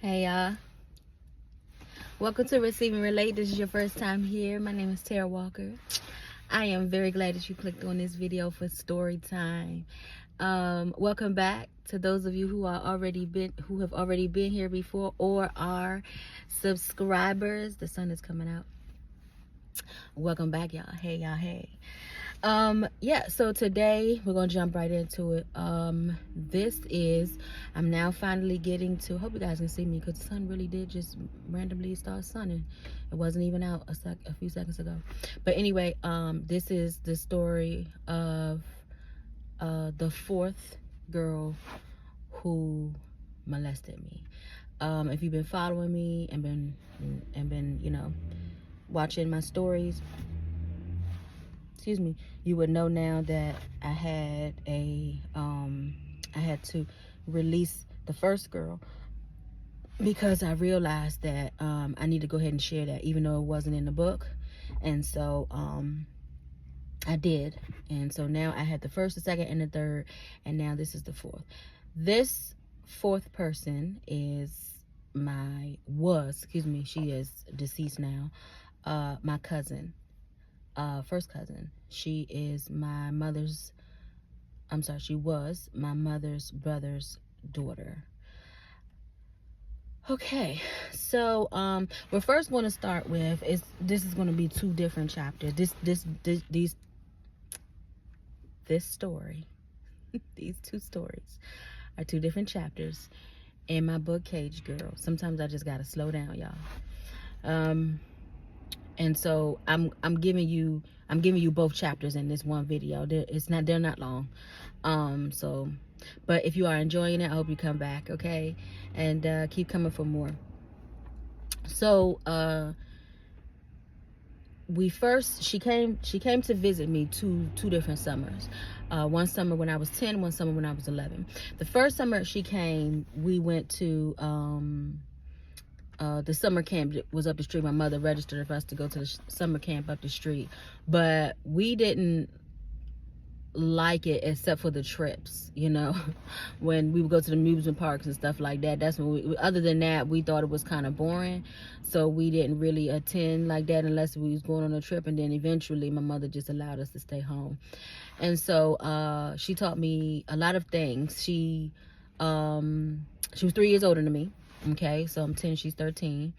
Hey y'all, welcome to Receive and Relate. This is your first time here. My name is Tara Walker. I am very glad that you clicked on this video for story time. Welcome back to those of you who have already been here before or are subscribers. The sun is coming out. Welcome back, y'all. Hey y'all. Hey. Yeah, so today we're gonna jump right into it. I'm now finally getting to, hope you guys can see me because the sun really did just randomly start sunning. It wasn't even out a few seconds ago. But anyway, this is the story of the fourth girl who molested me. If you've been following me and been you know, watching my stories, you would know now that I had to release the first girl because I realized that I need to go ahead and share that, even though it wasn't in the book. And so I did. And so now I had the first, the second, and the third, and now this is the fourth. This fourth person she is deceased now, my cousin. First cousin. She was my mother's brother's daughter. Okay, so we're first going to start with this is going to be two different chapters. This story, these two stories are two different chapters in my book Cage Girl. Sometimes I just gotta slow down, y'all. And so I'm giving you both chapters in this one video. They're not long. But if you are enjoying it, I hope you come back, okay? And keep coming for more. So she came to visit me two different summers. One summer when I was 10, one summer when I was 11. The first summer she came, we went to the summer camp that was up the street. My mother registered for us to go to the summer camp up the street, but we didn't like it except for the trips, you know, when we would go to the amusement parks and stuff like that. That's when other than that, we thought it was kind of boring, so we didn't really attend like that unless we was going on a trip. And then eventually my mother just allowed us to stay home. And so she taught me a lot of things. She was 3 years older than me. Okay, so I'm 10, she's 13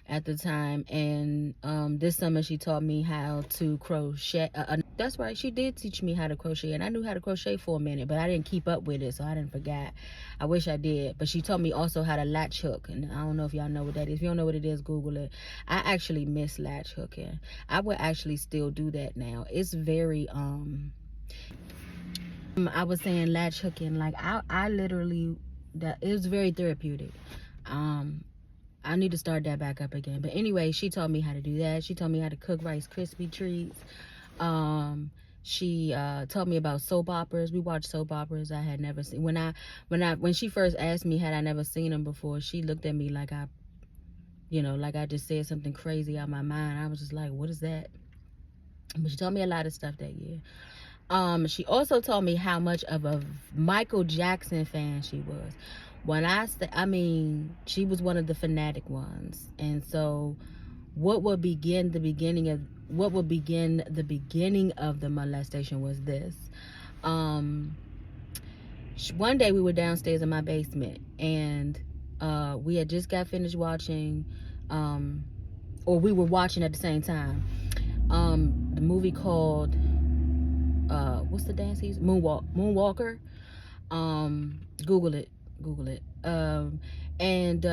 at the time. And this summer she taught me how to crochet. That's right, she did teach me how to crochet, and I knew how to crochet for a minute, but I didn't keep up with it, so I didn't forget. I wish I did. But she taught me also how to latch hook, and I don't know if y'all know what that is. If you don't know what it is, Google it. I actually miss latch hooking. I would actually still do that now. It's very I was saying latch hooking, like I literally, that it was very therapeutic. I need to start that back up again. But anyway, she taught me how to do that. She taught me how to cook Rice Krispie treats. She taught me about soap operas. We watched soap operas I had never seen. When she first asked me had I never seen them before, she looked at me like I just said something crazy out of my mind. I was just like, what is that? But she taught me a lot of stuff that year. She also told me how much of a Michael Jackson fan she was. When she was one of the fanatic ones. And so what would begin the beginning of the molestation was this. One day we were downstairs in my basement, and we had just got finished watching, or we were watching at the same time, the movie called what's the dance he's Moonwalker. Google it. And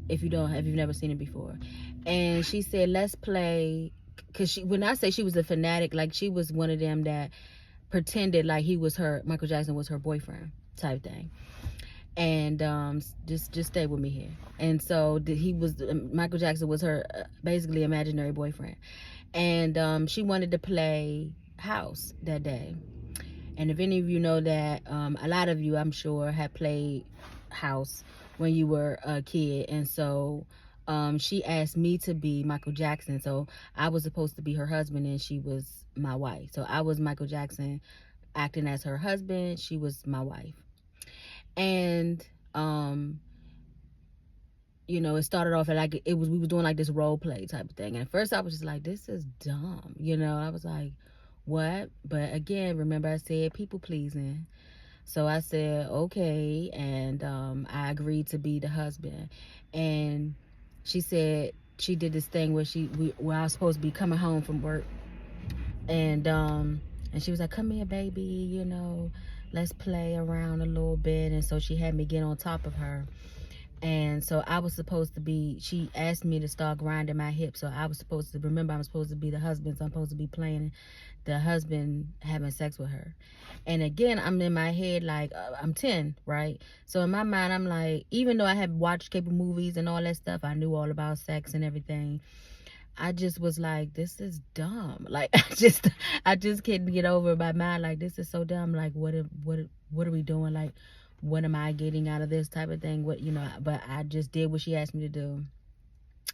if you've never seen it before. And she said, let's play, because when I say she was a fanatic, like she was one of them that pretended like Michael Jackson was her boyfriend type thing. And just stay with me here. And so Michael Jackson was her basically imaginary boyfriend. And she wanted to play house that day. And if any of you know that, a lot of you, I'm sure, have played house when you were a kid. And so she asked me to be Michael Jackson. So I was supposed to be her husband and she was my wife. So I was Michael Jackson. acting as her husband. She was my wife. And you know, it started off like we were doing like this role play type of thing. And at first I was just like, this is dumb, you know. I was like, what? But again, remember I said people pleasing. So I said, okay, and I agreed to be the husband. And she said she did this thing where where I was supposed to be coming home from work, and she was like, come here, baby, you know, let's play around a little bit. And so she had me get on top of her. And so I was supposed to be, she asked me to start grinding my hips. So I was supposed to, remember, I'm supposed to be the husband. So I'm supposed to be playing the husband having sex with her. And again, I'm in my head like, I'm 10, right? So in my mind, I'm like, even though I had watched cable movies and all that stuff, I knew all about sex and everything. I just was like, this is dumb. Like, I just couldn't get over my mind. Like, this is so dumb. Like, what are we doing? Like, what am I getting out of this type of thing? What, you know, but I just did what she asked me to do.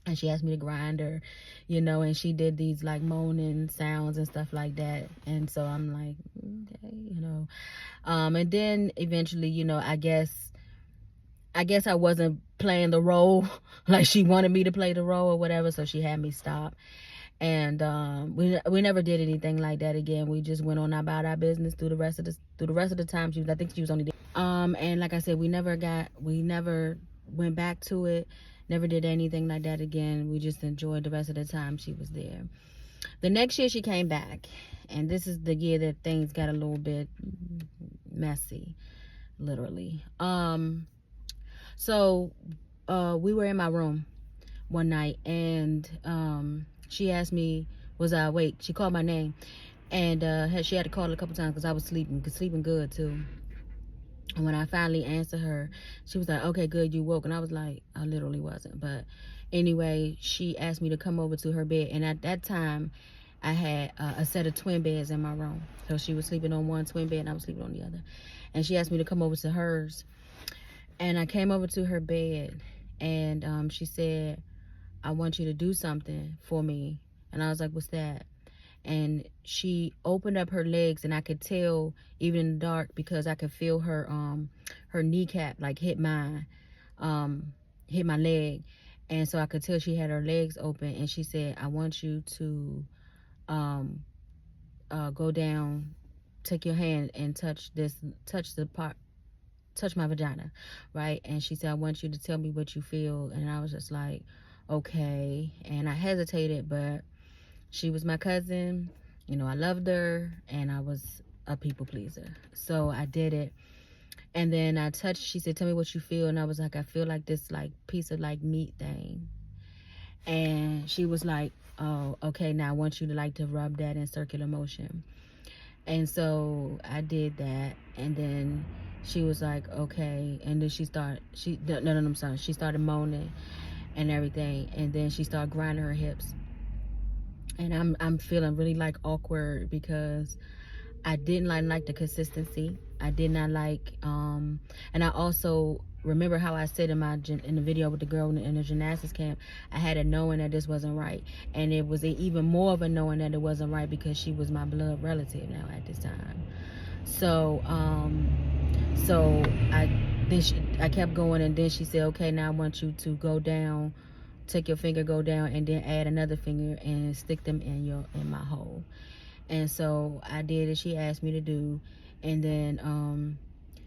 And she asked me to grind her, you know, and she did these like moaning sounds and stuff like that. And so I'm like, okay, you know. And then eventually, you know, I guess I wasn't playing the role like she wanted me to play the role or whatever. So she had me stop. And we never did anything like that again. We just went on about our business through the rest of the time. I think she was only there. And like I said, we never went back to it. Never did anything like that again. We just enjoyed the rest of the time she was there. The next year she came back, and this is the year that things got a little bit messy, literally. So we were in my room one night, and she asked me, was I awake? She called my name, and she had to call it a couple times because I was sleeping good too. And when I finally answered her, she was like, okay, good, you woke. And I was like, I literally wasn't. But anyway, she asked me to come over to her bed. And at that time, I had a set of twin beds in my room. So she was sleeping on one twin bed and I was sleeping on the other. And she asked me to come over to hers. And I came over to her bed, and she said, I want you to do something for me. And I was like, what's that? And she opened up her legs, and I could tell even in the dark because I could feel her kneecap like hit my leg. And so I could tell she had her legs open, and she said, I want you to go down, take your hand and touch my vagina, right? And she said, I want you to tell me what you feel. And I was just like, okay. And I hesitated, but she was my cousin, you know, I loved her, and I was a people pleaser. So I did it. And then I touched, she said, tell me what you feel. And I was like, I feel like this like piece of like meat thing. And she was like, oh, okay, now I want you to like to rub that in circular motion. And so I did that, and then she was like, okay. And then she started moaning and everything. And then she started grinding her hips. And I'm feeling really like awkward because I didn't like the consistency. I did not like, and I also remember how I said in the video with the girl in the gymnastics camp, I had a knowing that this wasn't right. And it was even more of a knowing that it wasn't right because she was my blood relative now at this time. So, I kept going, and then she said, okay, now I want you to go down, take your finger, go down, and then add another finger and stick them in my hole. And so I did as she asked me to do. And then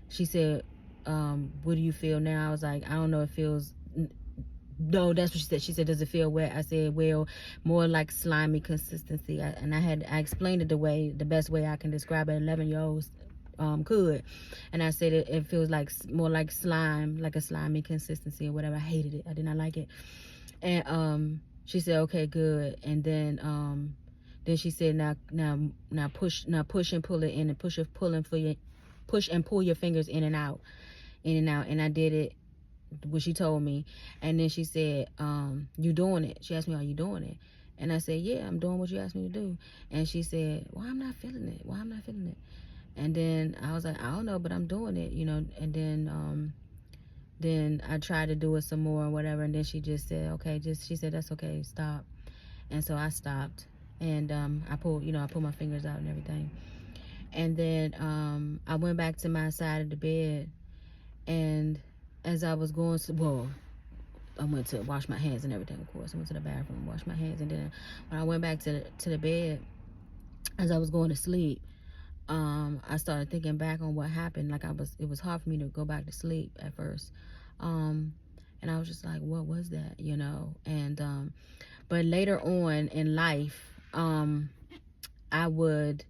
she said, what do you feel now? I was like, I don't know, it feels, no, that's what she said. She said, does it feel wet? I said, well, more like slimy consistency. I explained it the best way I can describe it. 11-year-olds could. And I said it feels like more like slime, like a slimy consistency or whatever. I hated it. I did not like it. And she said, okay, good. And then she said, now push and pull it in, and push and pull your fingers in and out. And I did it what she told me. And then she said, you doing it? She asked me, are you doing it? And I said, yeah, I'm doing what you asked me to do. And she said, why I'm not feeling it? Why I'm not feeling it? And then I was like, I don't know, but I'm doing it, you know. And then I tried to do it some more or whatever. And then she just said, okay, she said, that's okay, stop. And so I stopped. And I pulled my fingers out and everything. And then I went back to my side of the bed, and as I was going to, well, I went to wash my hands and everything, of course. I went to the bathroom, washed my hands, and then when I went back to the bed, as I was going to sleep, I started thinking back on what happened. Like it was hard for me to go back to sleep at first. And I was just like, what was that, you know? And but later on in life, I would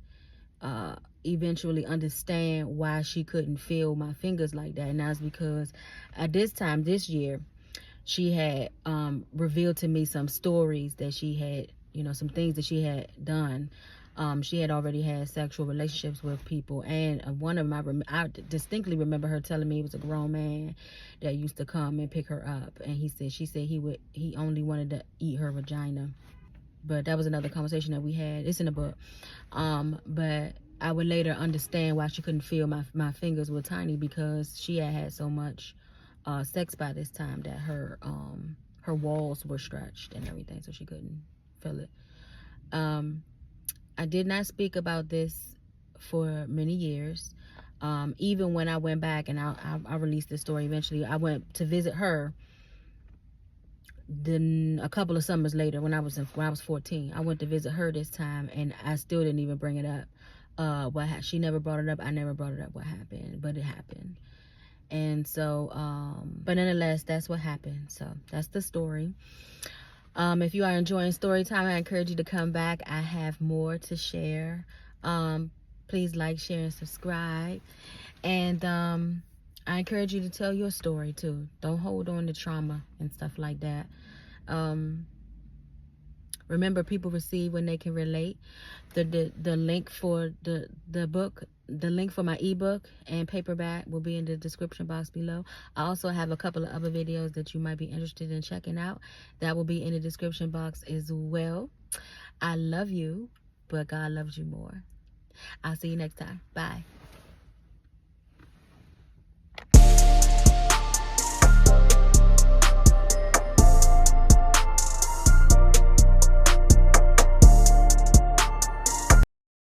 eventually understand why she couldn't feel my fingers like that. And that's because at this time this year, she had revealed to me some stories that she had, you know, some things that she had done. She had already had sexual relationships with people, and one of my, I distinctly remember her telling me it was a grown man that used to come and pick her up, and she said he only wanted to eat her vagina. But that was another conversation that we had. It's in the book. But I would later understand why she couldn't feel my fingers were tiny, because she had so much sex by this time that her walls were stretched and everything, so she couldn't feel it. I did not speak about this for many years. Even when I went back, and I released this story eventually, I went to visit her. Then a couple of summers later, when I was 14, I went to visit her this time, and I still didn't even bring it up. She never brought it up. I never brought it up. What happened? But it happened. And so, but nonetheless, that's what happened. So that's the story. If you are enjoying story time, I encourage you to come back. I have more to share. Please like, share, and subscribe. And I encourage you to tell your story too. Don't hold on to trauma and stuff like that. Remember, people receive when they can relate. The link for the book, the link for my ebook and paperback will be in the description box below. I also have a couple of other videos that you might be interested in checking out. That will be in the description box as well. I love you, but God loves you more. I'll see you next time. Bye.